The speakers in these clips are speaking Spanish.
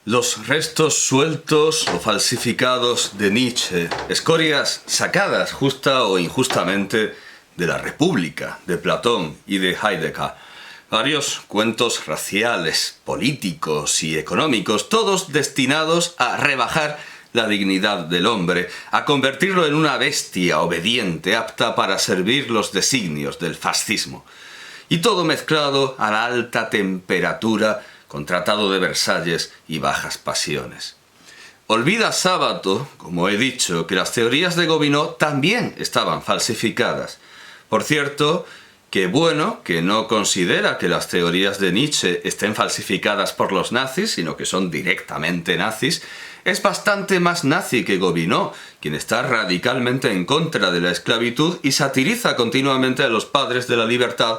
Los restos sueltos o falsificados de Nietzsche, escorias sacadas justa o injustamente de la República, de Platón y de Heidegger, varios cuentos raciales, políticos y económicos, todos destinados a rebajar la dignidad del hombre, a convertirlo en una bestia obediente, apta para servir los designios del fascismo. Y todo mezclado a la alta temperatura con Tratado de Versalles y bajas pasiones. Olvida Sábato, como he dicho, que las teorías de Gobineau también estaban falsificadas. Por cierto, que bueno que no considera que las teorías de Nietzsche estén falsificadas por los nazis, sino que son directamente nazis, es bastante más nazi que Gobineau, quien está radicalmente en contra de la esclavitud y satiriza continuamente a los padres de la libertad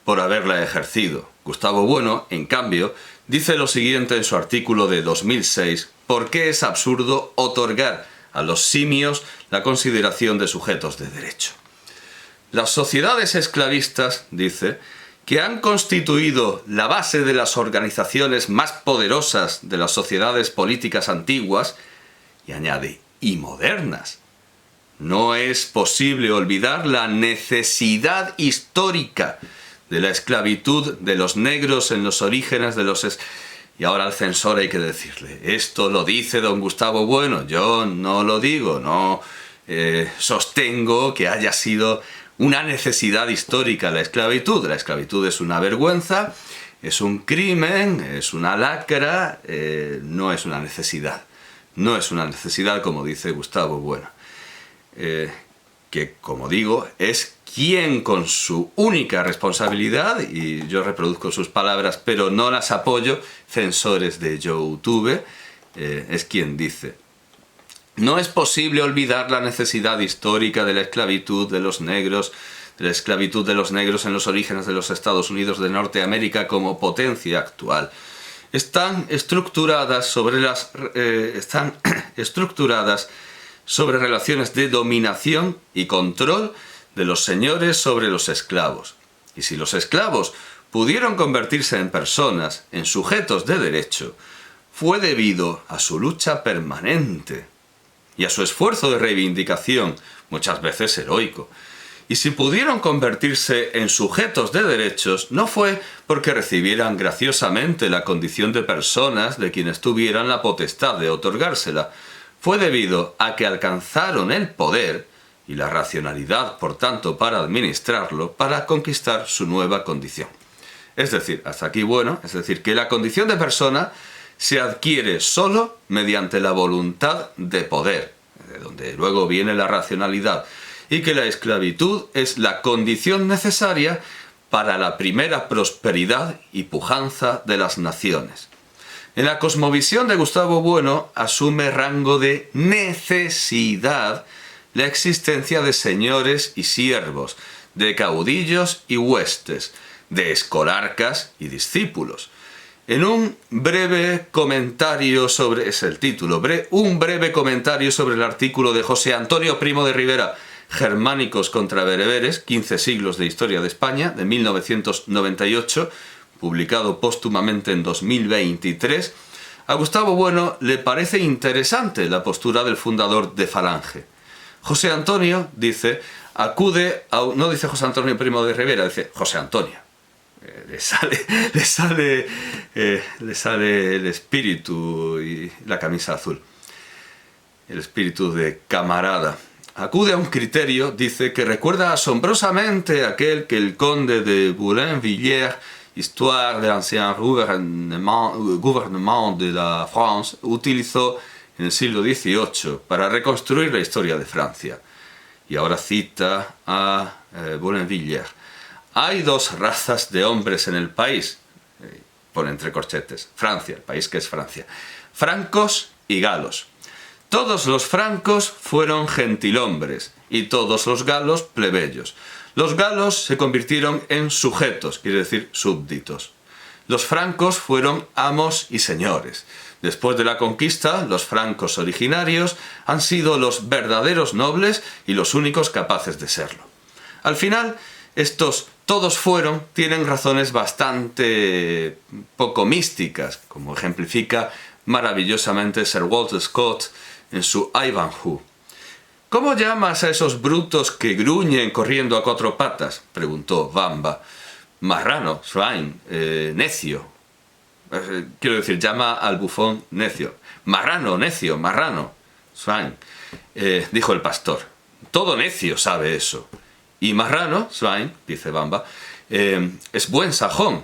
por haberla ejercido. Gustavo Bueno, en cambio, dice lo siguiente en su artículo de 2006, ¿por qué es absurdo otorgar a los simios la consideración de sujetos de derecho? Las sociedades esclavistas, dice, que han constituido la base de las organizaciones más poderosas de las sociedades políticas antiguas, y añade, y modernas. No es posible olvidar la necesidad histórica de la esclavitud de los negros en los orígenes de los... Y ahora al censor hay que decirle, esto lo dice don Gustavo Bueno, yo no lo digo, no sostengo que haya sido una necesidad histórica la esclavitud. La esclavitud es una vergüenza, es un crimen, es una lacra, no es una necesidad. No es una necesidad, como dice Gustavo Bueno. Que, como digo, es quien con su única responsabilidad, y yo reproduzco sus palabras, pero no las apoyo, censores de YouTube, es quien dice: no es posible olvidar la necesidad histórica de la esclavitud de los negros, en los orígenes de los Estados Unidos de Norteamérica como potencia actual. Están estructuradas sobre relaciones de dominación y control de los señores sobre los esclavos. Y si los esclavos pudieron convertirse en personas, en sujetos de derecho, fue debido a su lucha permanente y a su esfuerzo de reivindicación, muchas veces heroico. Y si pudieron convertirse en sujetos de derechos, no fue porque recibieran graciosamente la condición de personas de quienes tuvieran la potestad de otorgársela. Fue debido a que alcanzaron el poder y la racionalidad, por tanto, para administrarlo, para conquistar su nueva condición. Es decir, hasta aquí bueno, es decir, que la condición de persona se adquiere solo mediante la voluntad de poder, de donde luego viene la racionalidad, y que la esclavitud es la condición necesaria para la primera prosperidad y pujanza de las naciones. En la cosmovisión de Gustavo Bueno asume rango de necesidad la existencia de señores y siervos, de caudillos y huestes, de escolarcas y discípulos. En un breve comentario sobre... es el título, un breve comentario sobre el artículo de José Antonio Primo de Rivera, Germánicos contra bereberes, 15 siglos de historia de España, de 1998, publicado póstumamente en 2023, a Gustavo Bueno le parece interesante la postura del fundador de Falange. José Antonio dice, no dice José Antonio Primo de Rivera, dice José Antonio. Le sale el espíritu y la camisa azul, el espíritu de camarada. Acude a un criterio, dice, que recuerda asombrosamente aquel que el conde de Boulainvilliers, Histoire de l'ancien gouvernement de la France, utilizó en el siglo XVIII para reconstruir la historia de Francia. Y ahora cita a Boulainvilliers. Hay dos razas de hombres en el país, pone entre corchetes, Francia, el país que es Francia, francos y galos. Todos los francos fueron gentilhombres y todos los galos plebeyos. Los galos se convirtieron en sujetos, quiere decir súbditos. Los francos fueron amos y señores. Después de la conquista, los francos originarios han sido los verdaderos nobles y los únicos capaces de serlo. Al final, estos todos tienen razones bastante poco místicas, como ejemplifica maravillosamente Sir Walter Scott en su Ivanhoe. «¿Cómo llamas a esos brutos que gruñen corriendo a cuatro patas?», preguntó Wamba. «Marrano, swine, necio». Quiero decir, llama al bufón necio. «Marrano, necio, marrano, swine», dijo el pastor. «Todo necio sabe eso». «Y marrano, swine», dice Wamba, «es buen sajón»,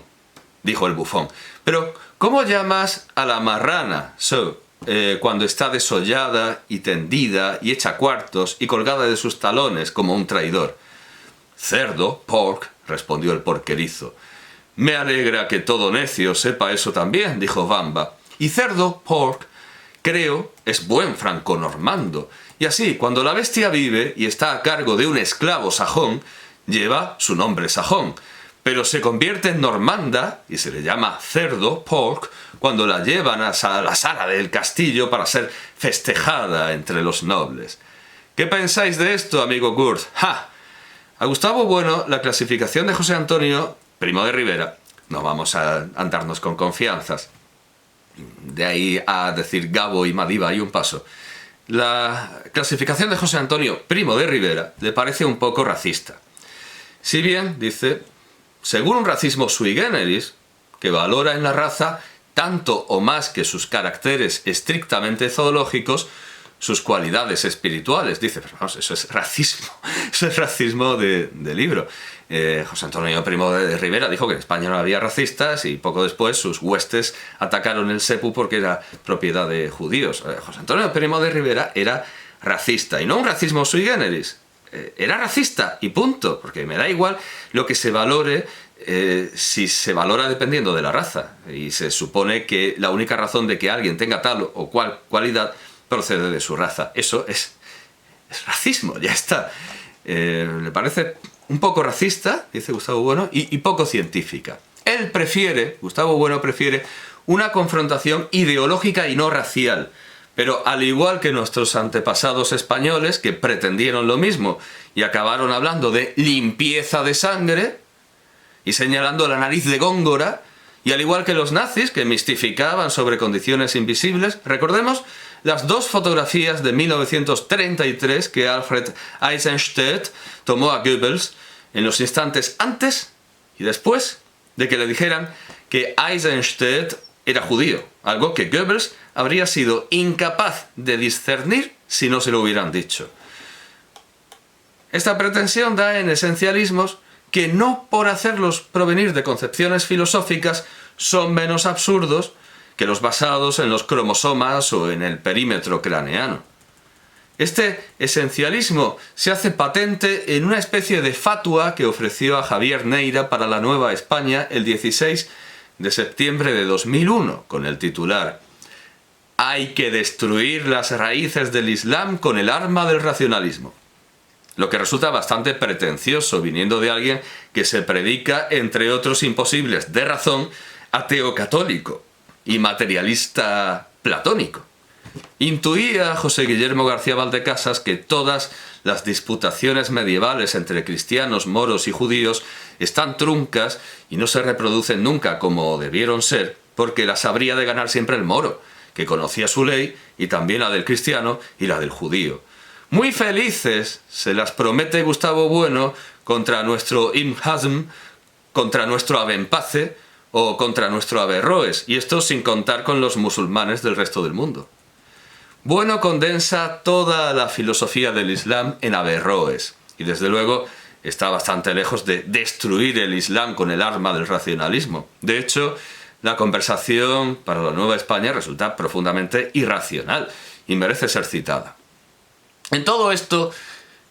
dijo el bufón. «Pero, ¿cómo llamas a la marrana, cuando está desollada y tendida y hecha cuartos y colgada de sus talones como un traidor?» «Cerdo, pork», respondió el porquerizo. «Me alegra que todo necio sepa eso también», dijo Wamba. «Y cerdo, pork, creo, es buen franco-normando. Y así, cuando la bestia vive y está a cargo de un esclavo sajón, lleva su nombre sajón. Pero se convierte en normanda y se le llama cerdo, pork, cuando la llevan a la sala del castillo para ser festejada entre los nobles. ¿Qué pensáis de esto, amigo Gurt? ¡Ja! A Gustavo Bueno, la clasificación de José Antonio, Primo de Rivera, no vamos a andarnos con confianzas. De ahí a decir Gabo y Madiba hay un paso. La clasificación de José Antonio, Primo de Rivera, le parece un poco racista. Si bien, dice, según un racismo sui generis, que valora en la raza tanto o más que sus caracteres estrictamente zoológicos, sus cualidades espirituales. Dice, pero vamos, eso es racismo de libro. José Antonio Primo de Rivera dijo que en España no había racistas y poco después sus huestes atacaron el Sepu porque era propiedad de judíos. José Antonio Primo de Rivera era racista, y no un racismo sui generis. Era racista y punto, porque me da igual lo que se valore, si se valora dependiendo de la raza, y se supone que la única razón de que alguien tenga tal o cual cualidad procede de su raza. Eso es racismo, ya está. Le parece un poco racista, dice Gustavo Bueno, y poco científica. Gustavo Bueno prefiere una confrontación ideológica y no racial. Pero al igual que nuestros antepasados españoles, que pretendieron lo mismo y acabaron hablando de limpieza de sangre y señalando la nariz de Góngora, y al igual que los nazis, que mistificaban sobre condiciones invisibles, recordemos las dos fotografías de 1933 que Alfred Eisenstadt tomó a Goebbels en los instantes antes y después de que le dijeran que Eisenstadt era judío, algo que Goebbels habría sido incapaz de discernir si no se lo hubieran dicho. Esta pretensión da en esencialismos que no por hacerlos provenir de concepciones filosóficas son menos absurdos que los basados en los cromosomas o en el perímetro craneano. Este esencialismo se hace patente en una especie de fatua que ofreció a Javier Neira para la Nueva España el 16 de septiembre de 2001, con el titular «Hay que destruir las raíces del Islam con el arma del racionalismo», lo que resulta bastante pretencioso viniendo de alguien que se predica, entre otros imposibles de razón, ateo católico y materialista platónico. Intuía José Guillermo García Valdecasas que todas las disputaciones medievales entre cristianos, moros y judíos están truncas y no se reproducen nunca como debieron ser, porque las habría de ganar siempre el moro, que conocía su ley y también la del cristiano y la del judío. Muy felices se las promete Gustavo Bueno contra nuestro Ibn Hazm, contra nuestro Abenpace o contra nuestro Averroes, y esto sin contar con los musulmanes del resto del mundo. Bueno condensa toda la filosofía del Islam en Averroes, y desde luego está bastante lejos de destruir el Islam con el arma del racionalismo. De hecho, la conversación para la Nueva España resulta profundamente irracional y merece ser citada. En todo esto,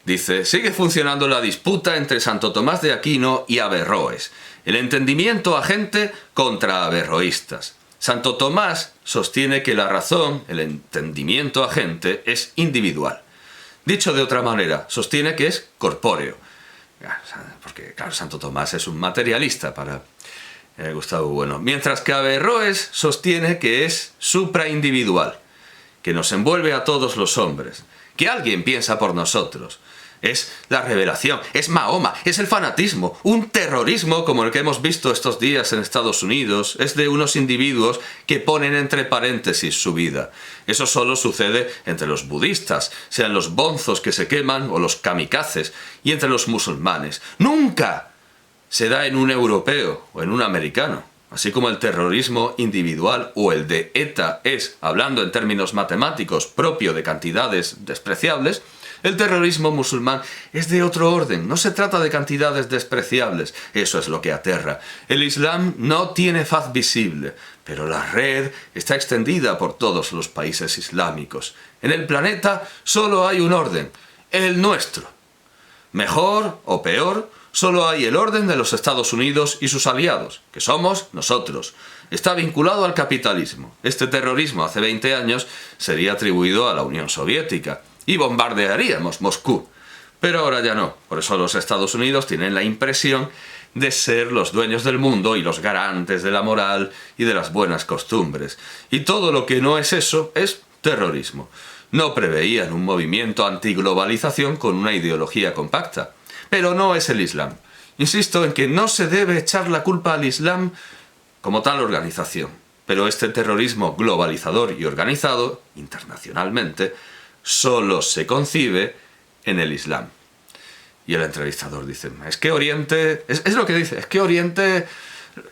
dice, sigue funcionando la disputa entre Santo Tomás de Aquino y Averroes, el entendimiento agente contra averroístas. Santo Tomás sostiene que la razón, el entendimiento agente, es individual. Dicho de otra manera, sostiene que es corpóreo. Porque, claro, Santo Tomás es un materialista para Gustavo Bueno. Mientras que Averroes sostiene que es supraindividual, que nos envuelve a todos los hombres, que alguien piensa por nosotros. Es la revelación, es Mahoma, es el fanatismo, un terrorismo como el que hemos visto estos días en Estados Unidos, es de unos individuos que ponen entre paréntesis su vida. Eso solo sucede entre los budistas, sean los bonzos que se queman o los kamikazes, y entre los musulmanes. ¡Nunca se da en un europeo o en un americano! Así como el terrorismo individual o el de ETA es, hablando en términos matemáticos, propio de cantidades despreciables, el terrorismo musulmán es de otro orden, no se trata de cantidades despreciables, eso es lo que aterra. El Islam no tiene faz visible, pero la red está extendida por todos los países islámicos. En el planeta solo hay un orden, el nuestro. Mejor o peor, solo hay el orden de los Estados Unidos y sus aliados, que somos nosotros. Está vinculado al capitalismo. Este terrorismo hace 20 años sería atribuido a la Unión Soviética y bombardearíamos Moscú. Pero ahora ya no. Por eso los Estados Unidos tienen la impresión de ser los dueños del mundo y los garantes de la moral y de las buenas costumbres. Y todo lo que no es eso es terrorismo. No preveían un movimiento antiglobalización con una ideología compacta. Pero no es el Islam. Insisto en que no se debe echar la culpa al Islam como tal organización. Pero este terrorismo globalizador y organizado, internacionalmente, solo se concibe en el Islam. Y el entrevistador dice, es que Oriente... Es lo que dice, es que Oriente...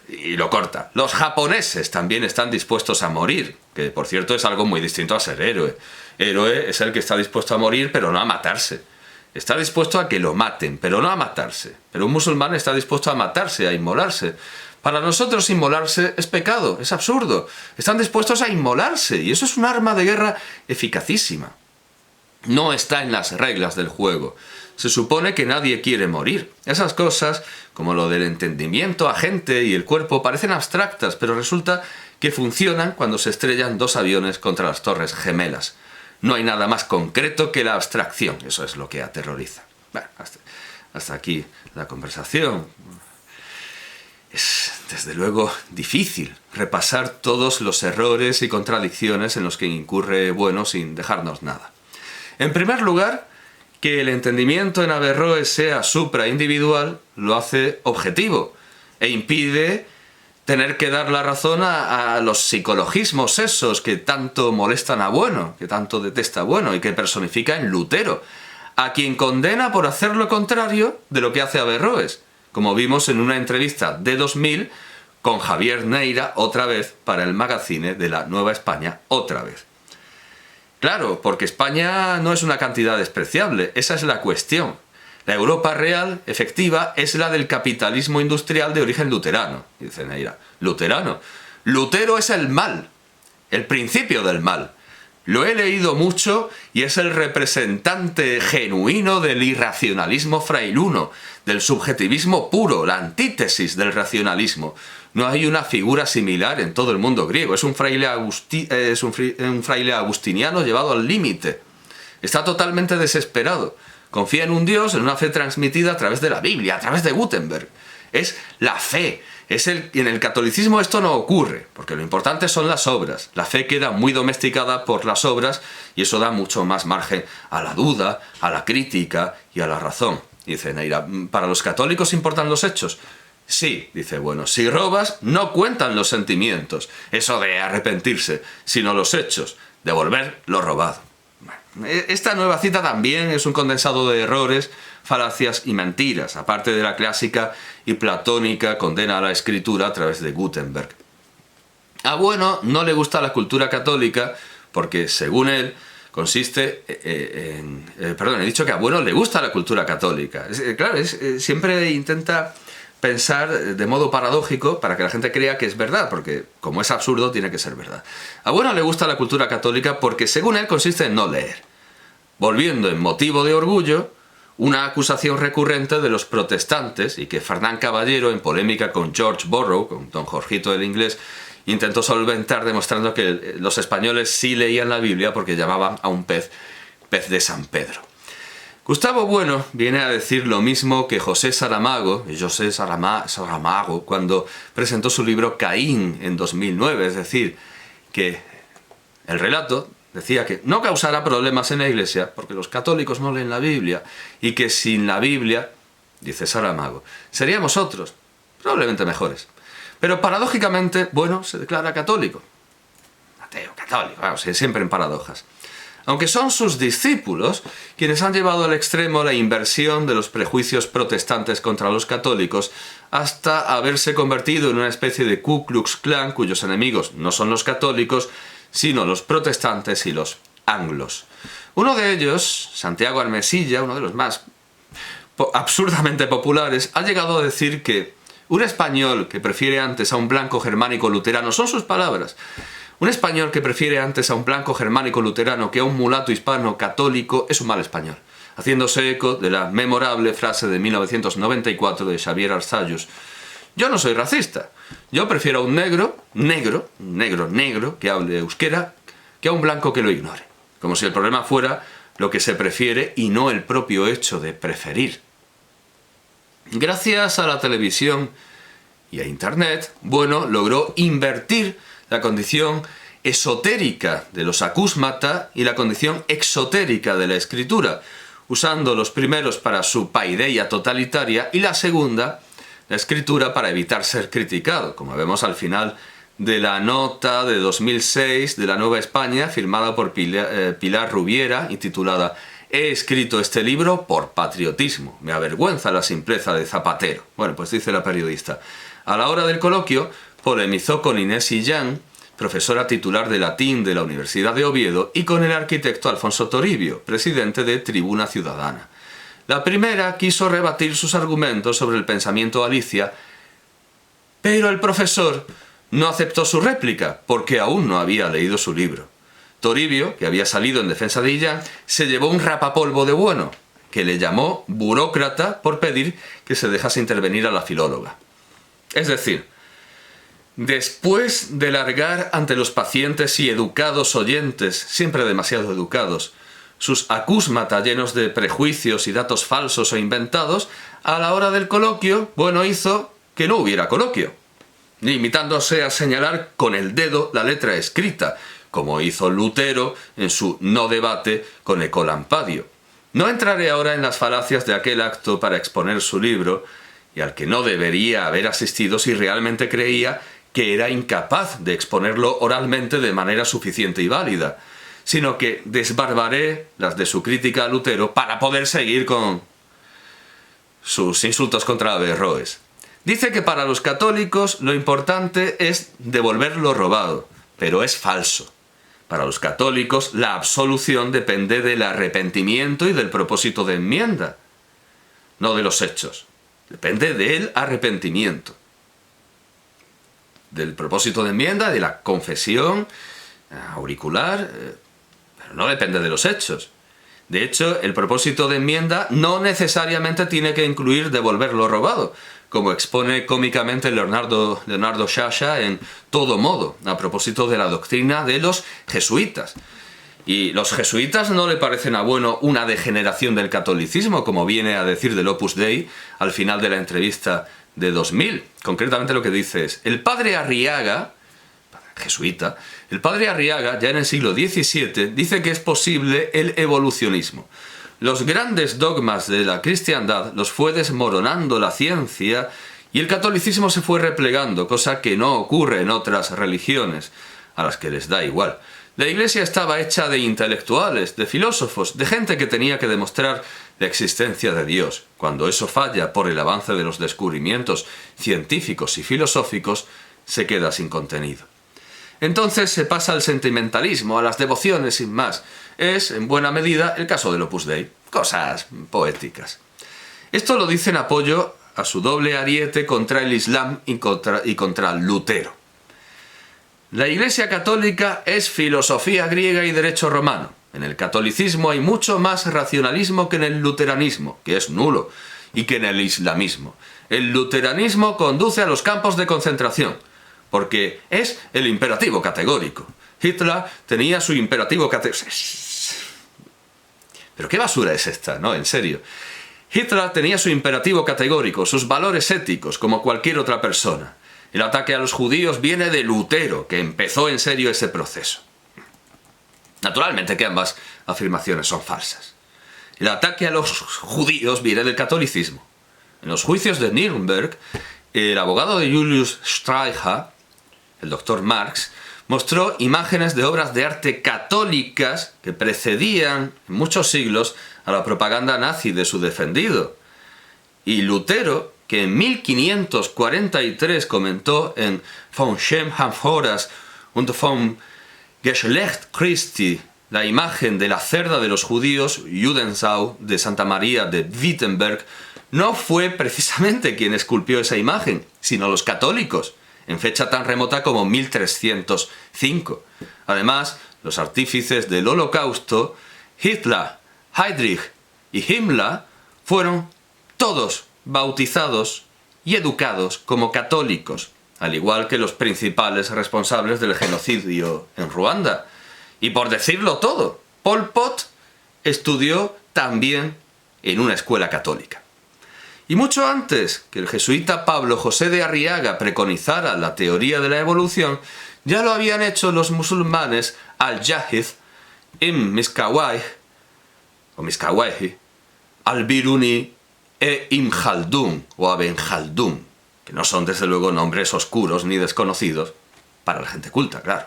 Y lo corta. Los japoneses también están dispuestos a morir, que por cierto es algo muy distinto a ser héroe. Héroe es el que está dispuesto a morir, pero no a matarse. Está dispuesto a que lo maten, pero no a matarse. Pero un musulmán está dispuesto a matarse, a inmolarse. Para nosotros inmolarse es pecado, es absurdo. Están dispuestos a inmolarse, y eso es un arma de guerra eficacísima. No está en las reglas del juego. Se supone que nadie quiere morir. Esas cosas, como lo del entendimiento agente y el cuerpo, parecen abstractas, pero resulta que funcionan cuando se estrellan dos aviones contra las Torres Gemelas. No hay nada más concreto que la abstracción. Eso es lo que aterroriza. Bueno, hasta aquí la conversación. Es, desde luego, difícil repasar todos los errores y contradicciones en los que incurre Bueno sin dejarnos nada. En primer lugar, que el entendimiento en Averroes sea supraindividual lo hace objetivo e impide tener que dar la razón a los psicologismos esos que tanto molestan a Bueno, que tanto detesta a Bueno y que personifica en Lutero, a quien condena por hacer lo contrario de lo que hace Averroes, como vimos en una entrevista de 2000 con Javier Neira, otra vez, para el magazine de la Nueva España, otra vez. Claro, porque España no es una cantidad despreciable, esa es la cuestión. La Europa real, efectiva, es la del capitalismo industrial de origen luterano. Y dice Neira, ¿luterano? Lutero es el mal, el principio del mal. Lo he leído mucho y es el representante genuino del irracionalismo frailuno, del subjetivismo puro, la antítesis del racionalismo. No hay una figura similar en todo el mundo griego. Es un fraile agustiniano llevado al límite. Está totalmente desesperado. Confía en un Dios, en una fe transmitida a través de la Biblia, a través de Gutenberg. Es la fe. Y en el catolicismo esto no ocurre, porque lo importante son las obras. La fe queda muy domesticada por las obras y eso da mucho más margen a la duda, a la crítica y a la razón. Dice Neira, ¿para los católicos importan los hechos? Sí, dice Bueno, si robas no cuentan los sentimientos, eso de arrepentirse, sino los hechos, devolver lo robado. Esta nueva cita también es un condensado de errores, falacias y mentiras, aparte de la clásica y platónica condena a la escritura a través de Gutenberg. A Bueno no le gusta la cultura católica porque, según él, consiste he dicho que a Bueno le gusta la cultura católica. Siempre intenta pensar de modo paradójico para que la gente crea que es verdad, porque como es absurdo tiene que ser verdad. A Bueno le gusta la cultura católica porque, según él, consiste en no leer, volviendo en motivo de orgullo una acusación recurrente de los protestantes y que Fernán Caballero, en polémica con George Borrow, con Don Jorgito el inglés, intentó solventar demostrando que los españoles sí leían la Biblia porque llamaban a un pez de San Pedro. Gustavo Bueno viene a decir lo mismo que José Saramago, cuando presentó su libro Caín en 2009, es decir, que el relato decía que no causará problemas en la Iglesia porque los católicos no leen la Biblia y que sin la Biblia, dice Saramago, seríamos otros, probablemente mejores. Pero paradójicamente, bueno, se declara católico. Ateo, católico, vamos, siempre en paradojas. Aunque son sus discípulos quienes han llevado al extremo la inversión de los prejuicios protestantes contra los católicos hasta haberse convertido en una especie de Ku Klux Klan cuyos enemigos no son los católicos, sino los protestantes y los anglos. Uno de ellos, Santiago Armesilla, uno de los más absurdamente populares, ha llegado a decir que un español que prefiere antes a un blanco germánico luterano, son sus palabras, un español que prefiere antes a un blanco germánico luterano que a un mulato hispano católico es un mal español, haciéndose eco de la memorable frase de 1994 de Xavier Arzallus: yo no soy racista, yo prefiero a un negro que hable euskera que a un blanco que lo ignore, como si el problema fuera lo que se prefiere y no el propio hecho de preferir. Gracias a la televisión y a Internet, bueno, logró invertir la condición esotérica de los acúsmata y la condición exotérica de la escritura, usando los primeros para su paideia totalitaria y la segunda, la escritura, para evitar ser criticado, como vemos al final de la nota de 2006 de La Nueva España, firmada por Pilar Rubiera, intitulada «He escrito este libro por patriotismo. Me avergüenza la simpleza de Zapatero». Bueno, pues dice la periodista. A la hora del coloquio, polemizó con Inés Illán, profesora titular de latín de la Universidad de Oviedo, y con el arquitecto Alfonso Toribio, presidente de Tribuna Ciudadana. La primera quiso rebatir sus argumentos sobre el pensamiento Alicia, pero el profesor no aceptó su réplica, porque aún no había leído su libro. Toribio, que había salido en defensa de Illán, se llevó un rapapolvo de bueno, que le llamó burócrata por pedir que se dejase intervenir a la filóloga. Es decir, después de largar ante los pacientes y educados oyentes, siempre demasiado educados, sus acúsmata llenos de prejuicios y datos falsos o inventados, a la hora del coloquio, bueno, hizo que no hubiera coloquio, limitándose a señalar con el dedo la letra escrita, como hizo Lutero en su no debate con Ecolampadio. No entraré ahora en las falacias de aquel acto para exponer su libro, y al que no debería haber asistido si realmente creía que era incapaz de exponerlo oralmente de manera suficiente y válida, sino que desbarbaré las de su crítica a Lutero para poder seguir con sus insultos contra Averroes. Dice que para los católicos lo importante es devolver lo robado, pero es falso. Para los católicos la absolución depende del arrepentimiento y del propósito de enmienda, no de los hechos. Depende del arrepentimiento, del propósito de enmienda, de la confesión auricular, pero no depende de los hechos. De hecho, el propósito de enmienda no necesariamente tiene que incluir devolver lo robado, como expone cómicamente Leonardo Sciascia en Todo Modo, a propósito de la doctrina de los jesuitas. Y los jesuitas no le parecen a bueno una degeneración del catolicismo, como viene a decir del Opus Dei al final de la entrevista de 2000. Concretamente lo que dice es: el padre Arriaga, jesuita, el padre Arriaga, ya en el siglo XVII, dice que es posible el evolucionismo. Los grandes dogmas de la cristiandad los fue desmoronando la ciencia y el catolicismo se fue replegando, cosa que no ocurre en otras religiones, a las que les da igual. La Iglesia estaba hecha de intelectuales, de filósofos, de gente que tenía que demostrar la existencia de Dios. Cuando eso falla por el avance de los descubrimientos científicos y filosóficos, se queda sin contenido. Entonces se pasa al sentimentalismo, a las devociones sin más. Es, en buena medida, el caso del Opus Dei. Cosas poéticas. Esto lo dice en apoyo a su doble ariete contra el Islam y contra Lutero. La Iglesia católica es filosofía griega y derecho romano. En el catolicismo hay mucho más racionalismo que en el luteranismo, que es nulo, y que en el islamismo. El luteranismo conduce a los campos de concentración, porque es el imperativo categórico. Hitler tenía su imperativo categórico. Pero qué basura es esta, ¿no? En serio. Hitler tenía su imperativo categórico, sus valores éticos, como cualquier otra persona. El ataque a los judíos viene de Lutero, que empezó en serio ese proceso. Naturalmente que ambas afirmaciones son falsas. El ataque a los judíos viene del catolicismo. En los juicios de Nuremberg, el abogado de Julius Streicher, el doctor Marx, mostró imágenes de obras de arte católicas que precedían en muchos siglos a la propaganda nazi de su defendido. Y Lutero, que en 1543 comentó en Von Schelmhoras und vom Geschlecht Christi la imagen de la cerda de los judíos, Judensau, de Santa María de Wittenberg, no fue precisamente quien esculpió esa imagen, sino los católicos, en fecha tan remota como 1305. Además, los artífices del Holocausto, Hitler, Heydrich y Himmler, fueron todos bautizados y educados como católicos, al igual que los principales responsables del genocidio en Ruanda. Y por decirlo todo, Pol Pot estudió también en una escuela católica. Y mucho antes que el jesuita Pablo José de Arriaga preconizara la teoría de la evolución, ya lo habían hecho los musulmanes al-Jahid, Ibn Miskawayh, o Miskawayhi, al-Biruni e Ibn Khaldun, o Ibn Khaldun, que no son desde luego nombres oscuros ni desconocidos para la gente culta, claro.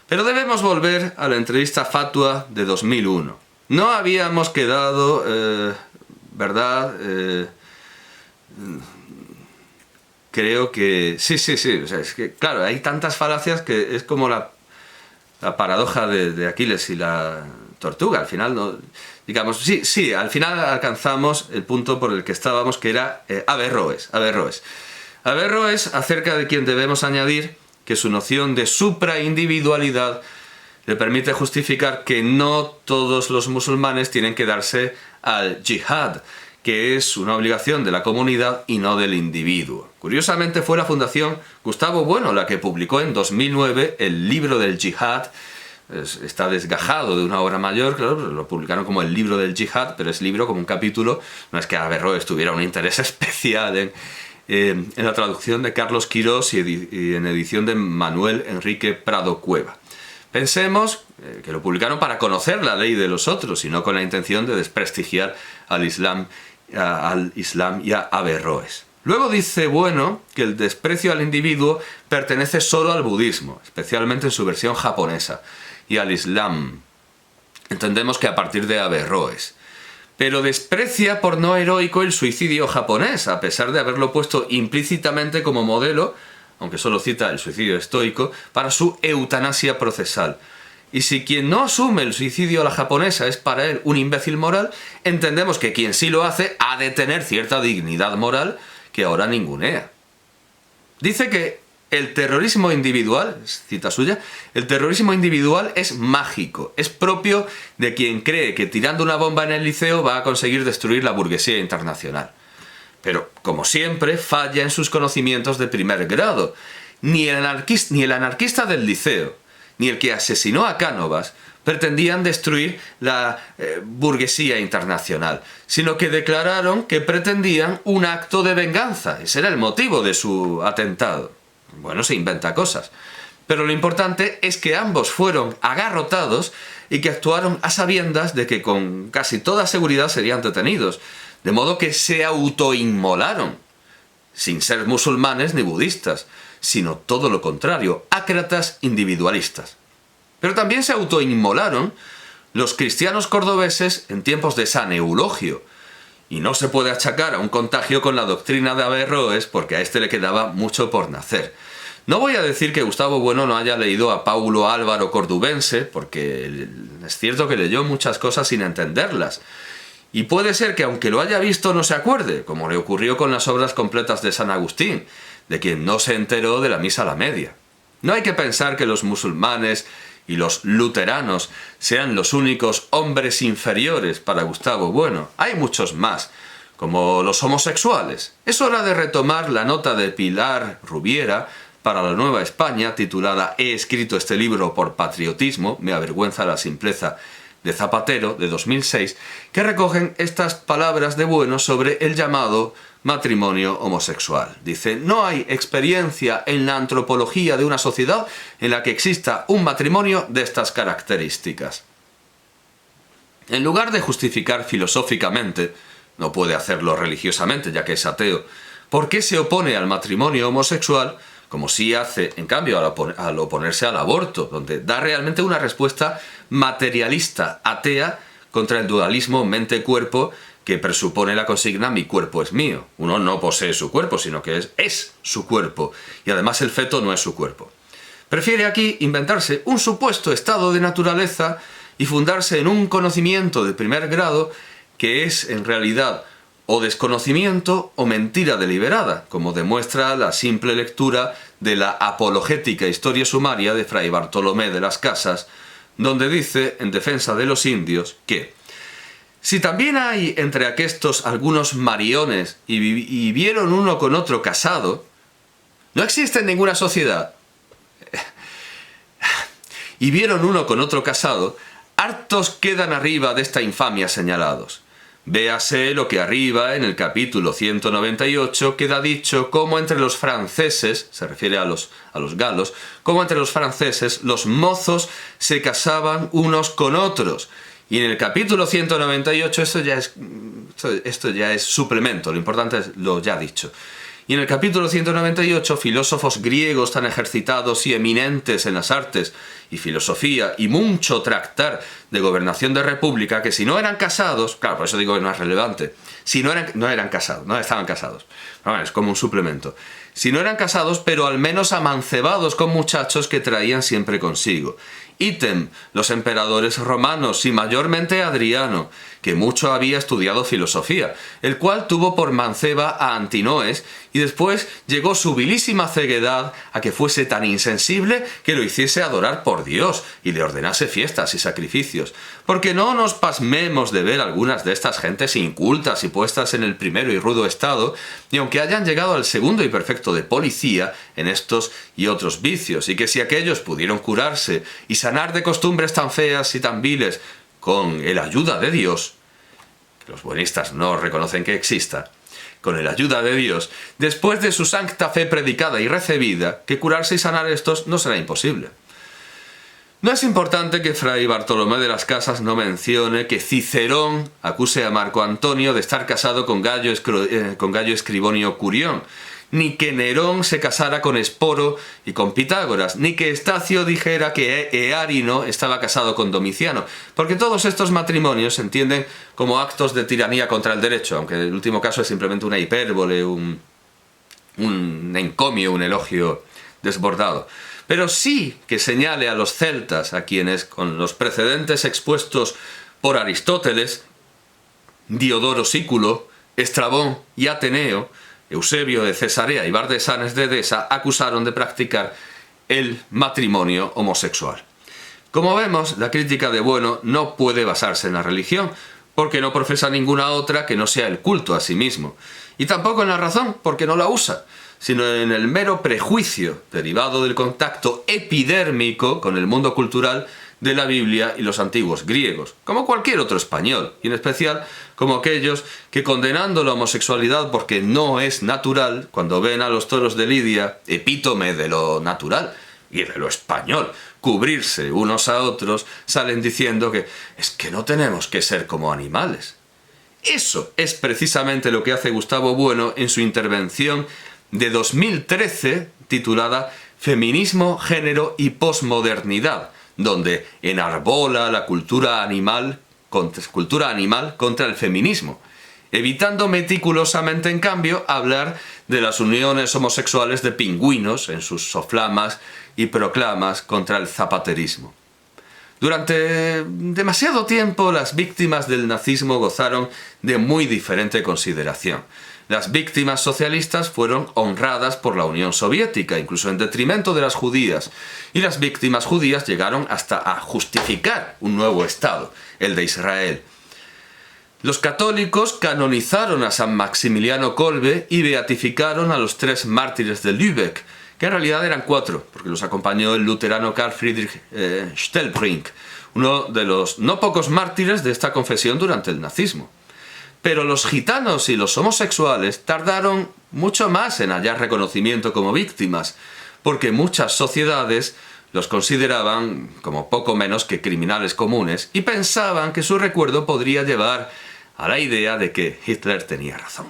Pero debemos volver a la entrevista fatua de 2001. No habíamos quedado, ¿verdad? Creo que... Sí. O sea, es que, claro, hay tantas falacias que es como la paradoja de Aquiles y la tortuga. Al final, no, digamos, sí, al final alcanzamos el punto por el que estábamos, que era Averroes. Averroes, acerca de quien debemos añadir que su noción de supraindividualidad le permite justificar que no todos los musulmanes tienen que darse al yihad, que es una obligación de la comunidad y no del individuo. Curiosamente fue la Fundación Gustavo Bueno la que publicó en 2009 el libro del yihad. Está desgajado de una obra mayor, claro, lo publicaron como el libro del yihad, pero es libro como un capítulo. No es que Averroes tuviera un interés especial en la traducción de Carlos Quirós y en edición de Manuel Enrique Prado Cueva. Pensemos que lo publicaron para conocer la ley de los otros y no con la intención de desprestigiar al Islam y a Averroes. Luego dice Bueno que el desprecio al individuo pertenece solo al budismo, especialmente en su versión japonesa, y al Islam. Entendemos que a partir de Averroes. Pero desprecia por no heroico el suicidio japonés, a pesar de haberlo puesto implícitamente como modelo, aunque solo cita el suicidio estoico, para su eutanasia procesal. Y si quien no asume el suicidio a la japonesa es para él un imbécil moral, entendemos que quien sí lo hace ha de tener cierta dignidad moral que ahora ningunea. Dice que el terrorismo individual, es cita suya, el terrorismo individual es mágico, es propio de quien cree que tirando una bomba en el liceo va a conseguir destruir la burguesía internacional. Pero, como siempre, falla en sus conocimientos de primer grado. Ni el anarquista del liceo, ni el que asesinó a Cánovas, pretendían destruir la burguesía internacional, sino que declararon que pretendían un acto de venganza. Ese era el motivo de su atentado. Bueno, se inventa cosas. Pero lo importante es que ambos fueron agarrotados y que actuaron a sabiendas de que con casi toda seguridad serían detenidos. De modo que se autoinmolaron, sin ser musulmanes ni budistas, sino todo lo contrario, ácratas individualistas. Pero también se autoinmolaron los cristianos cordobeses en tiempos de San Eulogio, y no se puede achacar a un contagio con la doctrina de Averroes porque a este le quedaba mucho por nacer. No voy a decir que Gustavo Bueno no haya leído a Paulo Álvaro Cordubense, porque es cierto que leyó muchas cosas sin entenderlas. Y puede ser que aunque lo haya visto no se acuerde, como le ocurrió con las obras completas de San Agustín, de quien no se enteró de la misa a la media. No hay que pensar que los musulmanes y los luteranos sean los únicos hombres inferiores para Gustavo Bueno. Hay muchos más, como los homosexuales. Es hora de retomar la nota de Pilar Rubiera para la Nueva España, titulada «He escrito este libro por patriotismo, me avergüenza la simpleza de Zapatero, de 2006, que recogen estas palabras de Bueno sobre el llamado matrimonio homosexual. Dice: no hay experiencia en la antropología de una sociedad en la que exista un matrimonio de estas características. En lugar de justificar filosóficamente, no puede hacerlo religiosamente ya que es ateo, por qué se opone al matrimonio homosexual, como sí hace, en cambio, al oponerse al aborto, donde da realmente una respuesta materialista, atea, contra el dualismo mente-cuerpo que presupone la consigna mi cuerpo es mío. Uno no posee su cuerpo, sino que es su cuerpo, y además el feto no es su cuerpo. Prefiere aquí inventarse un supuesto estado de naturaleza y fundarse en un conocimiento de primer grado que es, en realidad, o desconocimiento o mentira deliberada, como demuestra la simple lectura de la apologética historia sumaria de Fray Bartolomé de las Casas, donde dice, en defensa de los indios, que si también hay entre aquestos algunos mariones y vieron uno con otro casado, no existe en ninguna sociedad, y vieron uno con otro casado, hartos quedan arriba de esta infamia señalados. Véase lo que arriba en el capítulo 198 queda dicho cómo entre los franceses, se refiere a los galos, cómo entre los franceses los mozos se casaban unos con otros. Y en el capítulo 198 esto ya es suplemento, lo importante es lo ya dicho. Y en el capítulo 198, filósofos griegos tan ejercitados y eminentes en las artes y filosofía y mucho tractar de gobernación de república, que si no eran casados, claro, por eso digo que no es relevante, si no eran casados, no estaban casados, bueno, es como un suplemento, si no eran casados, pero al menos amancebados con muchachos que traían siempre consigo. Ítem, los emperadores romanos y mayormente Adriano, que mucho había estudiado filosofía, el cual tuvo por manceba a Antinoes y después llegó su vilísima ceguedad a que fuese tan insensible que lo hiciese adorar por Dios y le ordenase fiestas y sacrificios. Porque no nos pasmemos de ver algunas de estas gentes incultas y puestas en el primero y rudo estado, y aunque hayan llegado al segundo y perfecto de policía en estos y otros vicios, y que si aquellos pudieron curarse y sanar de costumbres tan feas y tan viles con el ayuda de Dios, que los buenistas no reconocen que exista, con el ayuda de Dios, después de su sancta fe predicada y recibida, que curarse y sanar estos no será imposible. No es importante que Fray Bartolomé de las Casas no mencione que Cicerón acuse a Marco Antonio de estar casado con Gallo Escribonio Curión, ni que Nerón se casara con Esporo y con Pitágoras, ni que Estacio dijera que Earino estaba casado con Domiciano, porque todos estos matrimonios se entienden como actos de tiranía contra el derecho, aunque en el último caso es simplemente una hipérbole, un encomio, un elogio desbordado. Pero sí que señale a los celtas, a quienes, con los precedentes expuestos por Aristóteles, Diodoro Sículo, Estrabón y Ateneo, Eusebio de Cesarea y Bardesanes de Edesa acusaron de practicar el matrimonio homosexual. Como vemos, la crítica de Bueno no puede basarse en la religión, porque no profesa ninguna otra que no sea el culto a sí mismo, y tampoco en la razón, porque no la usa, sino en el mero prejuicio derivado del contacto epidérmico con el mundo cultural de la Biblia y los antiguos griegos, como cualquier otro español, y en especial como aquellos que, condenando la homosexualidad porque no es natural, cuando ven a los toros de Lidia, epítome de lo natural y de lo español, cubrirse unos a otros, salen diciendo que es que no tenemos que ser como animales. Eso es precisamente lo que hace Gustavo Bueno en su intervención de 2013 titulada Feminismo, Género y Posmodernidad, donde enarbola la cultura animal contra el feminismo, evitando meticulosamente, en cambio, hablar de las uniones homosexuales de pingüinos en sus soflamas y proclamas contra el zapaterismo. Durante demasiado tiempo las víctimas del nazismo gozaron de muy diferente consideración. Las víctimas socialistas fueron honradas por la Unión Soviética, incluso en detrimento de las judías, y las víctimas judías llegaron hasta a justificar un nuevo Estado, el de Israel. Los católicos canonizaron a San Maximiliano Kolbe y beatificaron a los 3 mártires de Lübeck, que en realidad eran 4, porque los acompañó el luterano Karl Friedrich Stellbrink, uno de los no pocos mártires de esta confesión durante el nazismo. Pero los gitanos y los homosexuales tardaron mucho más en hallar reconocimiento como víctimas, porque muchas sociedades los consideraban como poco menos que criminales comunes y pensaban que su recuerdo podría llevar a la idea de que Hitler tenía razón.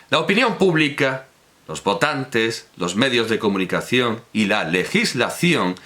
La opinión pública, los votantes, los medios de comunicación y la legislación